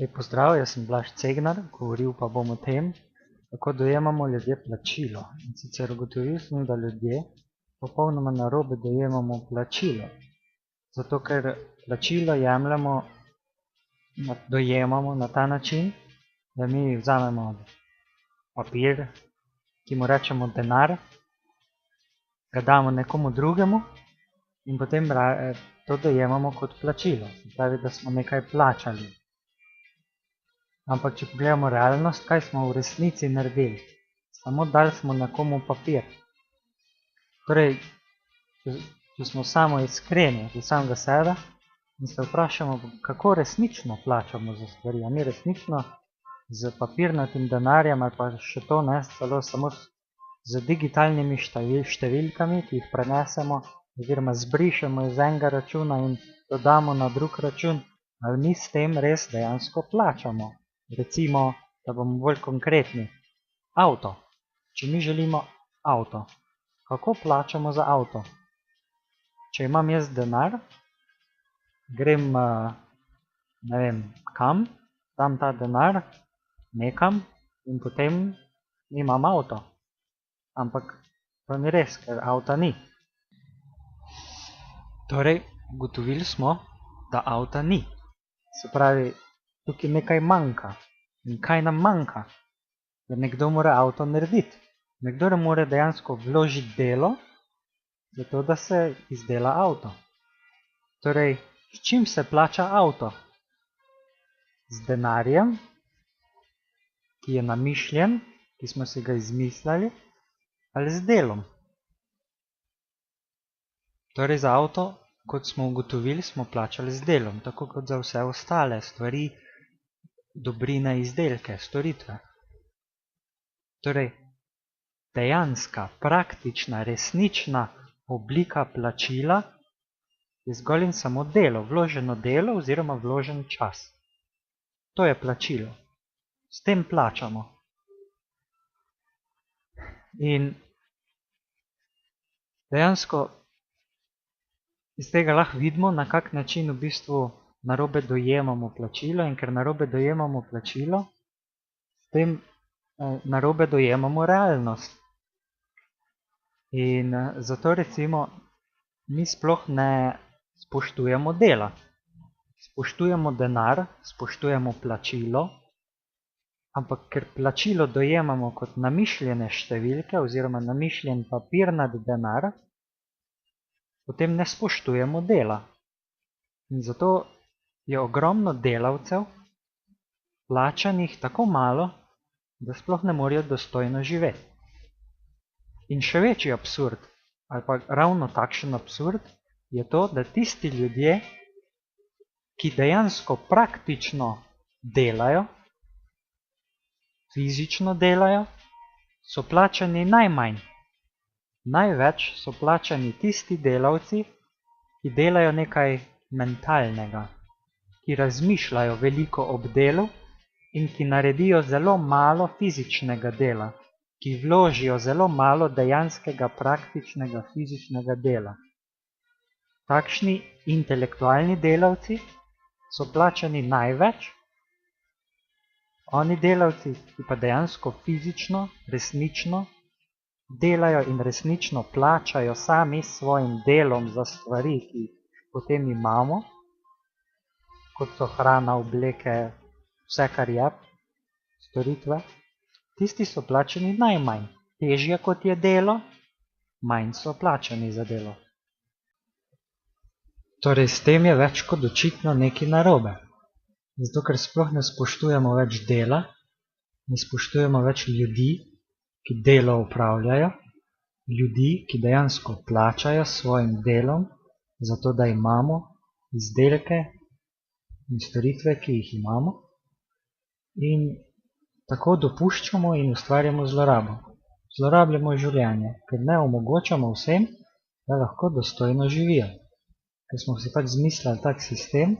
Lep pozdrav, jaz sem Blaž Cegnar, govoril pa bom o tem, kako dojemamo ljudje plačilo. In sicer ugotovil sem, da ljudje popolnoma narobe dojemamo plačilo. Zato, ker plačilo dojemamo na ta način, da mi vzamemo papir, ki mu rečemo denar, ga damo nekomu drugemu in potem to dojemamo kot plačilo. Se pravi, da smo nekaj plačali. Ampak, če pogledamo realnost, kaj smo v resnici naredili? Samo dali smo nekomu papir. Torej, če smo samo iskreni do samega sebe in se vprašamo, kako resnično plačamo za stvari. A mi resnično z papirnatim denarjem ali pa še to ne, celo samo z digitalnimi številkami, ki jih prenesemo oziroma zbrišemo iz enega računa in dodamo na drug račun, ali mi s tem res dejansko plačamo. Recimo, da bomo bolj konkretni, avto. Če mi želimo avto, kako plačamo za avto? Če imam jaz denar, grem, ne vem kam, dam ta denar nekam in potem imam avto. Ampak to ni res, ker avta ni. Torej, ugotovili smo, da avta ni. Se pravi, tukaj nekaj manjka. In kaj nam manjka? Ker nekdo mora avto narediti. Nekdo mora dejansko vložiti delo, zato da se izdela avto. Torej, s čim se plača avto? Z denarjem, ki je namišljen, ki smo si ga izmislili, ali z delom. Torej, za avto, kot smo ugotovili, smo plačali z delom, tako kot za vse ostale stvari, dobrine, izdelke, storitve. Torej, dejanska, praktična, resnična oblika plačila je zgolj in samo delo, vloženo delo oziroma vložen čas. To je plačilo. S tem plačamo. In dejansko iz tega lahko vidimo, na kak način v bistvu narobe dojemamo plačilo, in ker narobe dojemamo plačilo, s tem narobe dojemamo realnost. In zato recimo mi sploh ne spoštujemo dela. Spoštujemo denar, spoštujemo plačilo, ampak ker plačilo dojemamo kot namišljene številke oziroma namišljen papirnat denar, potem ne spoštujemo dela. In zato je ogromno delavcev plačanih tako malo, da sploh ne morejo dostojno živeti. In še večji absurd, ali pa ravno takšen absurd, je to, da tisti ljudje, ki dejansko praktično delajo, fizično delajo, so plačani najmanj. Največ so plačani tisti delavci, ki delajo nekaj mentalnega, ki razmišljajo veliko ob delu in ki naredijo zelo malo fizičnega dela, ki vložijo zelo malo dejanskega praktičnega fizičnega dela. Takšni intelektualni delavci so plačani največ, oni delavci, ki pa dejansko fizično, resnično delajo in resnično plačajo sami s svojim delom za stvari, ki jih potem imamo, kot so hrana, obleke, vse kar je, storitve, tisti so plačani najmanj. Težje kot je delo, manj so plačani za delo. Torej, s tem je več kot očitno nekaj narobe. Zato, ker sploh ne spoštujemo več dela, ne spoštujemo več ljudi, ki delo upravljajo, ljudi, ki dejansko plačajo s svojim delom, zato da imamo izdelke in storitve, ki jih imamo, in tako dopuščamo in ustvarjamo zlorabo. Zlorabljamo življenje, ker ne omogočamo vsem, da lahko dostojno živijo. Ker smo si pač zmislili tak sistem,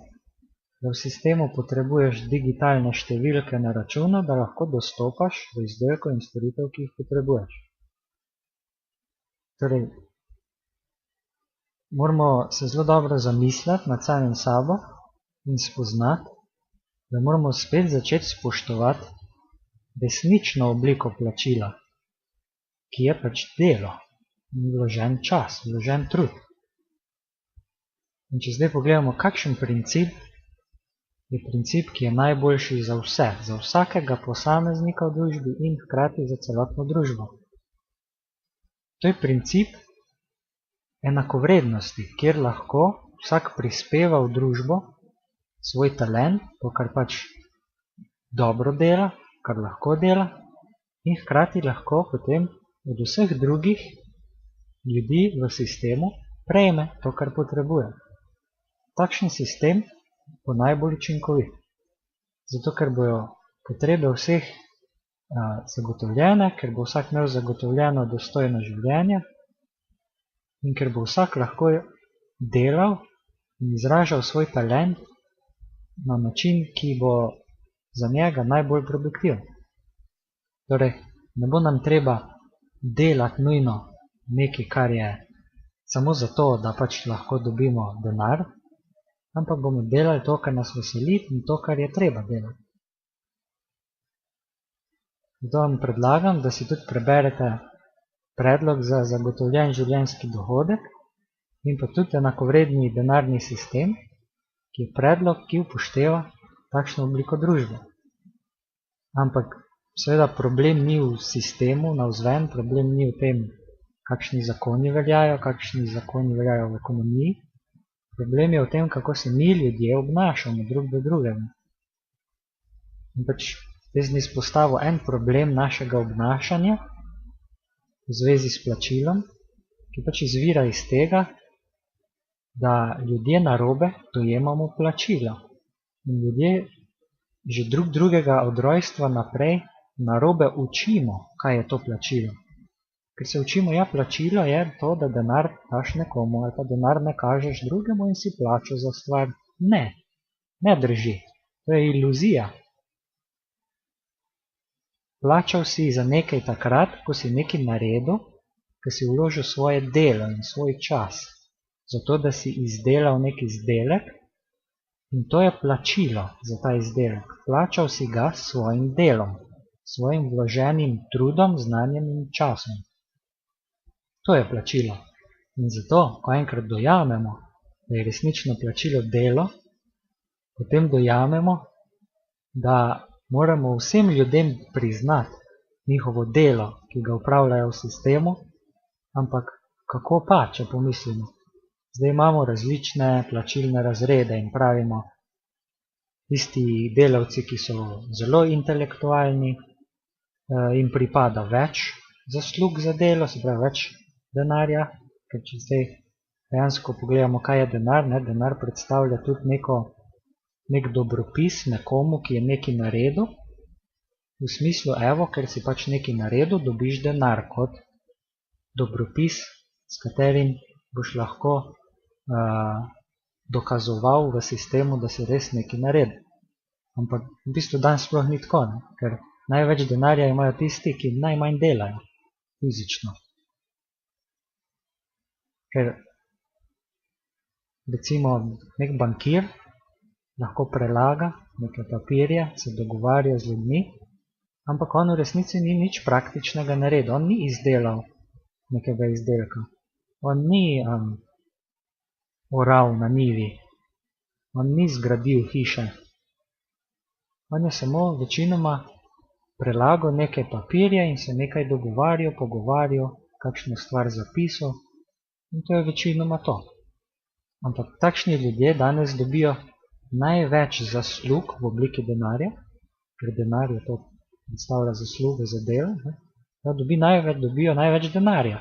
da v sistemu potrebuješ digitalne številke na računu, da lahko dostopaš do izdelkov in storitev, ki jih potrebuješ. Torej, moramo se zelo dobro zamisliti nad samim sabo in spoznati, da moramo spet začeti spoštovati resnično obliko plačila, ki je pač delo, vložen čas, vložen trud. In če zdaj pogledamo, kakšen princip je princip, ki je najboljši za vse, za vsakega posameznika v družbi in hkrati za celotno družbo. To je princip enakovrednosti, kjer lahko vsak prispeva v družbo svoj talent, to, kar pač dobro dela, kar lahko dela, in hkrati lahko potem od vseh drugih ljudi v sistemu prejme to, kar potrebuje. Takšen sistem bo najbolj učinkovit. Zato, ker bojo potrebe vseh zagotovljene, ker bo vsak imel zagotovljeno dostojno življenje in ker bo vsak lahko delal in izražal svoj talent na način, ki bo za njega najbolj produktiven. Torej, ne bo nam treba delati nujno nekaj, kar je samo zato, da pač lahko dobimo denar, ampak bomo delali to, kar nas veseli in to, kar je treba delati. Zato vam predlagam, da si tudi preberete predlog za zagotovljen življenjski dohodek in pa tudi enakovredni denarni sistem, ki je predlog, ki upošteva takšno obliko družbe. Ampak seveda problem ni v sistemu navzven, problem ni v tem, kakšni zakoni veljajo v ekonomiji. Problem je v tem, kako se mi ljudje obnašamo drug do drugega. In pač jaz sem izpostavil en problem našega obnašanja v zvezi s plačilom, ki pač izvira iz tega, da ljudje narobe dojemamo plačilo. In ljudje že drugega od rojstva naprej narobe učimo, kaj je to plačilo. Ker se učimo, ja, plačilo je to, da denar daš nekomu, ali pa denar ne kažeš drugemu in si plačal za stvar. Ne, ne drži. To je iluzija. Plačal si za nekaj takrat, ko si nekaj naredil, ko si vložil svoje delo in svoj čas, zato da si izdelal nek izdelek in to je plačilo za ta izdelek. Plačal si ga s svojim delom, svojim vloženim trudom, znanjem in časom. To je plačilo. In zato, ko enkrat dojamemo, da je resnično plačilo delo, potem dojamemo, da moramo vsem ljudem priznati njihovo delo, ki ga upravljajo v sistemu, ampak kako pa, če pomislimo? Zdaj imamo različne plačilne razrede in pravimo, tisti delavci, ki so zelo intelektualni, jim pripada več zaslug za delo, se pravi več denarja, ker če zdaj dejansko pogledamo, kaj je denar, denar predstavlja tudi nek dobropis nekomu, ki je nekaj naredil, v smislu, evo, ker si pač nekaj naredil, dobiš denar kot dobropis, s katerim boš lahko dokazoval v sistemu, da si res nekaj naredil. Ampak v bistvu danes sploh ni tako, ker največ denarja imajo tisti, ki najmanj delajo fizično. Ker recimo nek bankir lahko prelaga neke papirje, se dogovarja z ljudmi, ampak on v resnici ni nič praktičnega naredil. On ni izdelal nekega izdelka. On ni oral na njivi. On ni zgradil hiše. On je samo večinoma prelagal neke papirje in se nekaj dogovarjal, pogovarjal, kakšno stvar zapisal. In to je večinoma to. Ampak takšni ljudje danes dobijo največ zaslug v obliki denarja, ker denar je to predstavlja zasluge za delo, da dobijo največ denarja.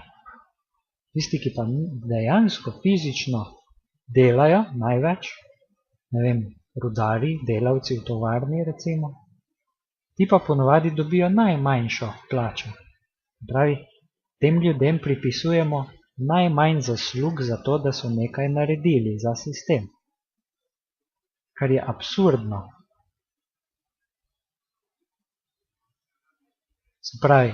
Tisti, ki pa dejansko fizično delajo največ, ne vem, rudari, delavci v tovarni recimo, ti pa ponovadi dobijo najmanjšo plačo. Pravi, tem ljudem pripisujemo najmanj zaslug za to, da so nekaj naredili za sistem. Kar je absurdno. Se pravi,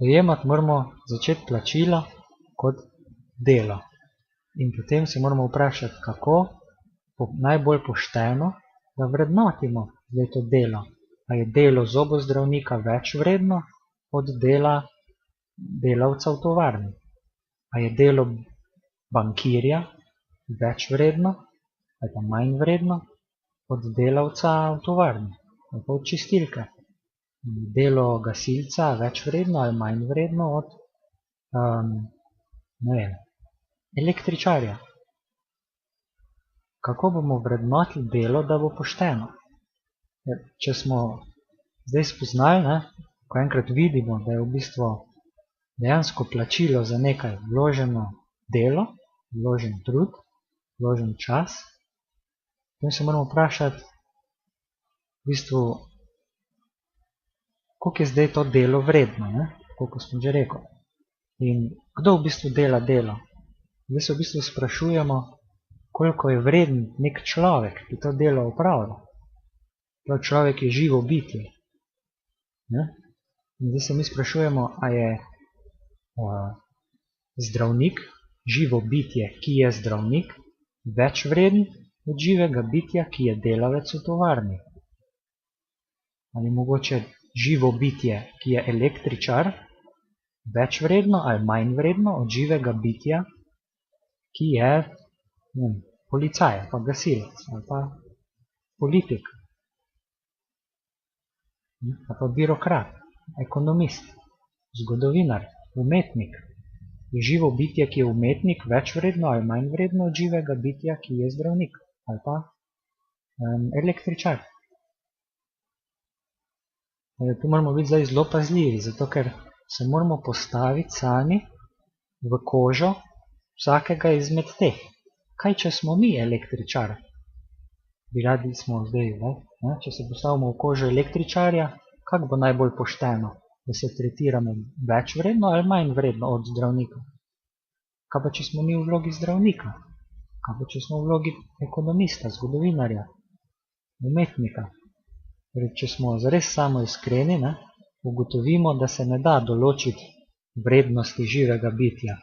dojemati moramo začeti plačilo kot delo. In potem se moramo vprašati, kako najbolj pošteno, da vrednotimo zdaj to delo? A je delo zobozdravnika več vredno od dela delavca v tovarni? A je delo bankirja več vredno ali pa manj vredno od delavca v tovarni ali pa od čistilke? Je delo gasilca več vredno ali manj vredno od električarja? Kako bomo vrednotili delo, da bo pošteno? Če smo zdaj spoznali, ko enkrat vidimo, da je v bistvu dejansko plačilo za nekaj vloženo delo, vložen trud, vložen čas, potem se moramo vprašati, v bistvu, koliko je zdaj to delo vredno, koliko sem že rekel. In kdo v bistvu dela delo? Zdaj se v bistvu sprašujemo, koliko je vreden nek človek, ki to delo opravlja. To človek je živo bitje. In zdaj se mi sprašujemo, a je zdravnik, živo bitje, ki je zdravnik, več vreden od živega bitja, ki je delavec v tovarni. Ali mogoče živo bitje, ki je električar, več vredno ali manj vredno od živega bitja, ki je policaj, pa gasilec, ali pa politik, ali pa birokrat, ekonomist, zgodovinar, umetnik. Je živo bitje, ki je umetnik, več vredno ali manj vredno od živega bitja, ki je zdravnik, ali pa električar. Tu moramo biti zdaj zelo pazljivi, zato ker se moramo postaviti sami v kožo vsakega izmed teh. Kaj, če smo mi električar? Bi radi smo zdaj, če se postavimo v kožo električarja, kako bo najbolj pošteno, da se tretiramo več vredno ali manj vredno od zdravnika? Kaj pa, če smo mi v vlogi zdravnika? Kaj pa, če smo v vlogi ekonomista, zgodovinarja, umetnika? Če smo zares samo iskreni, ugotovimo, da se ne da določiti vrednosti živega bitja,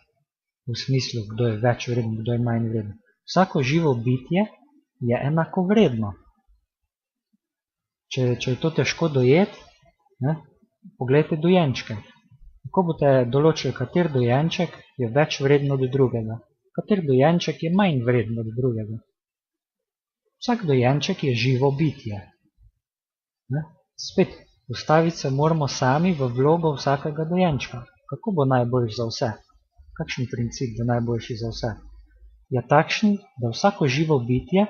v smislu, kdo je več vreden, kdo je manj vreden. Vsako živo bitje je enako vredno. Če je to težko dojeti, poglejte dojenčke. Kako boste določili, kater dojenček je več vreden od drugega? Kater dojenček je manj vreden od drugega? Vsak dojenček je živo bitje. Spet, postaviti se moramo sami v vlogo vsakega dojenčka. Kako bo najboljši za vse? Kakšen princip bo najboljši za vse? Je takšen, da vsako živo bitje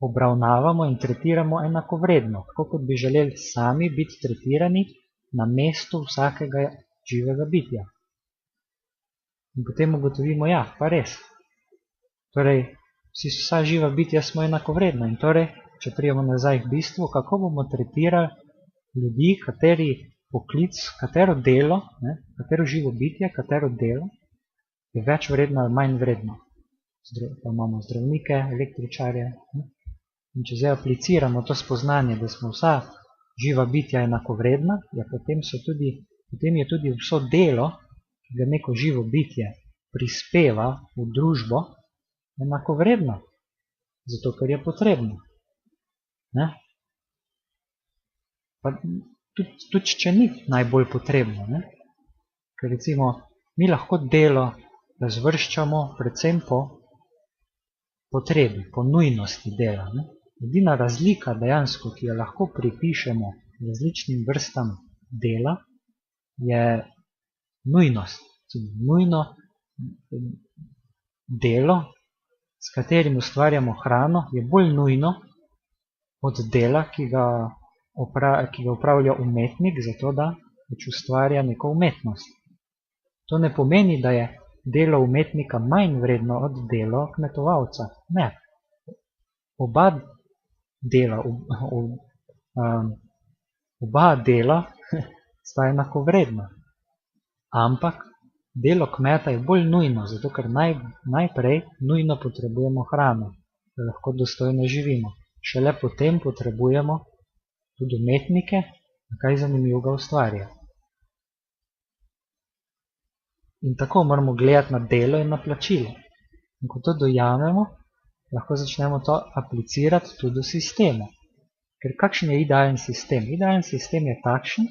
obravnavamo in tretiramo enakovredno, tako kot bi želeli sami biti tretirani na mestu vsakega živega bitja. In potem ugotovimo, ja, pa res. Torej, vsa živa bitja smo enakovredna in torej, če prijemo nazaj k bistvu, kako bomo tretirali ljudi, kateri poklic, katero delo, katero živo bitje, katero delo je več vredno ali manj vredno. Pa imamo zdravnike, električarje. In če zdaj apliciramo to spoznanje, da smo vsa živa bitja enakovredna, potem je tudi vso delo, ki ga neko živo bitje prispeva v družbo, enakovredno. Zato, ker je potrebno. Pa tudi če ni najbolj potrebno. Ker recimo, mi lahko delo razvrščamo predvsem po potrebi, po nujnosti dela. Edina razlika dejansko, ki jo lahko pripišemo različnim vrstam dela, je nujnost. Nujno delo, s katerim ustvarjamo hrano, je bolj nujno od dela, ki ga upravlja umetnik, zato da ustvarja neko umetnost. To ne pomeni, da je delo umetnika manj vredno od dela kmetovalca. Ne. Oba dela sta enakovredna. Ampak delo kmeta je bolj nujno, zato ker najprej nujno potrebujemo hrano, da lahko dostojno živimo. Šele potem potrebujemo tudi umetnike, da kaj zanimivega ustvarja. In tako moramo gledati na delo in na plačilo. In ko to dojamemo, lahko začnemo to aplicirati tudi v sistemu. Ker kakšen je idealen sistem? Idealen sistem je takšen,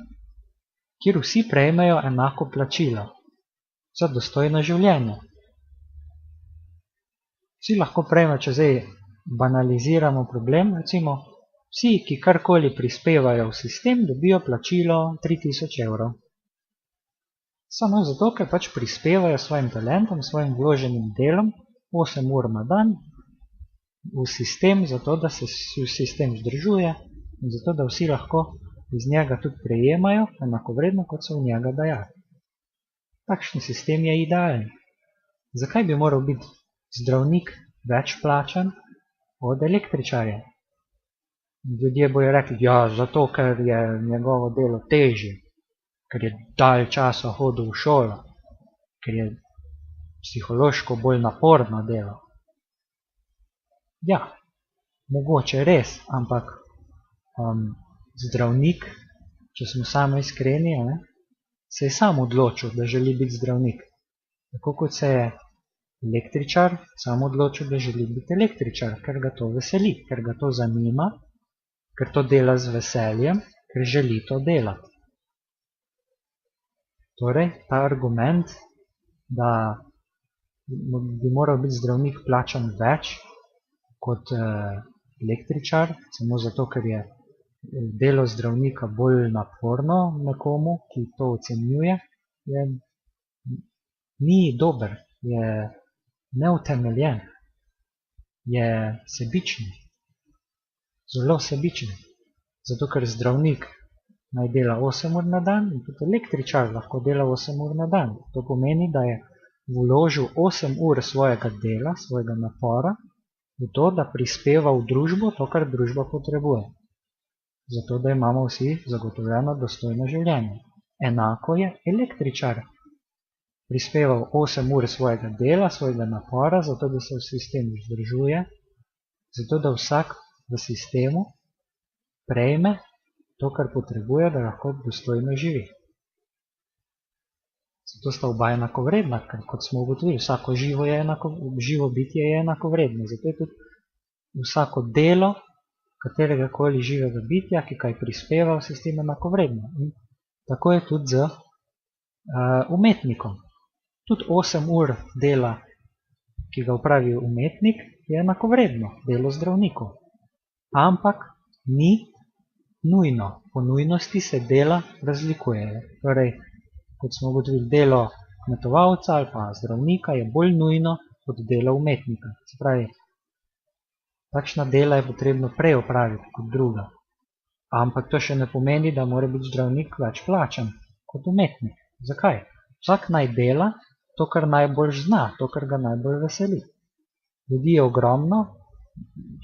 kjer vsi prejmejo enako plačilo za dostojno življenje. Vsi lahko prejmejo, če zdaj banaliziramo problem, recimo, vsi, ki karkoli prispevajo v sistem, dobijo plačilo 3000 evrov. Samo zato, ker pač prispevajo svojim talentom, svojim vloženim delom 8 ur na dan v sistem, zato da se sistem vzdržuje in zato da vsi lahko iz njega tudi prejemajo enakovredno, kot so v njega dajali. Takšen sistem je idealen. Zakaj bi moral biti zdravnik več plačan od električarja? Ljudje bojo rekli, ja, zato ker je njegovo delo težje, ker je dalj časa hodil v šolo, ker je psihološko bolj naporno delo. Ja, mogoče res, ampak zdravnik, če smo sami iskreni, se je sam odločil, da želi biti zdravnik. Tako kot se je električar sam odločil, da želi biti električar, ker ga to veseli, ker ga to zanima, ker to dela z veseljem, ker želi to delati. Torej, ta argument, da bi moral biti zdravnik plačan več kot električar, samo zato, ker je delo zdravnika bolj naporno nekomu, ki to ocenjuje, ni dober, je neutemeljen, je sebičen, zelo sebičen. Zato, ker zdravnik naj dela 8 ur na dan in tudi električar lahko dela 8 ur na dan. To pomeni, da je vložil 8 ur svojega dela, svojega napora, v to, da prispeva v družbo to, kar družba potrebuje. Zato, da imamo vsi zagotovljeno dostojno življenje. Enako je električar prispeval 8 ur svojega dela, svojega napora, zato, da se v sistemu vzdržuje, zato, da vsak v sistemu prejme to, kar potrebuje, da lahko dostojno živi. Zato sta oba enakovredna, ker kot smo ugotovili, vsako živo bitje je enakovredno. Zato je tudi vsako delo katerega koli živega bitja, ki kaj prispeva v sistem, enakovredno. In tako je tudi z umetnikom. Tudi 8 ur dela, ki ga opravi umetnik, je enakovredno delo zdravniku. Ampak ni nujno. Po nujnosti se dela razlikujejo. Torej, kot smo ugotovili, delo kmetovalca ali pa zdravnika je bolj nujno kot delo umetnika. Se pravi, takšna dela je potrebno prej opraviti kot druga. Ampak to še ne pomeni, da mora biti zdravnik več plačan kot umetnik. Zakaj? Vsak naj dela to, kar najbolj zna, to, kar ga najbolj veseli. Ljudi je ogromno,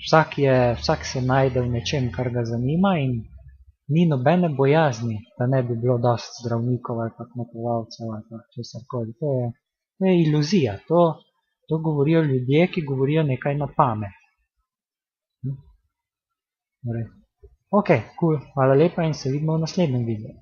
vsak se najde v nečem, kar ga zanima in ni nobene bojazni, da ne bi bilo dosti zdravnikov ali pa kmetovalcev ali pa česarkoli. To je iluzija. To govorijo ljudje, ki govorijo nekaj na pamet. Ok, cool. Hvala lepa in se vidimo v naslednjem videu.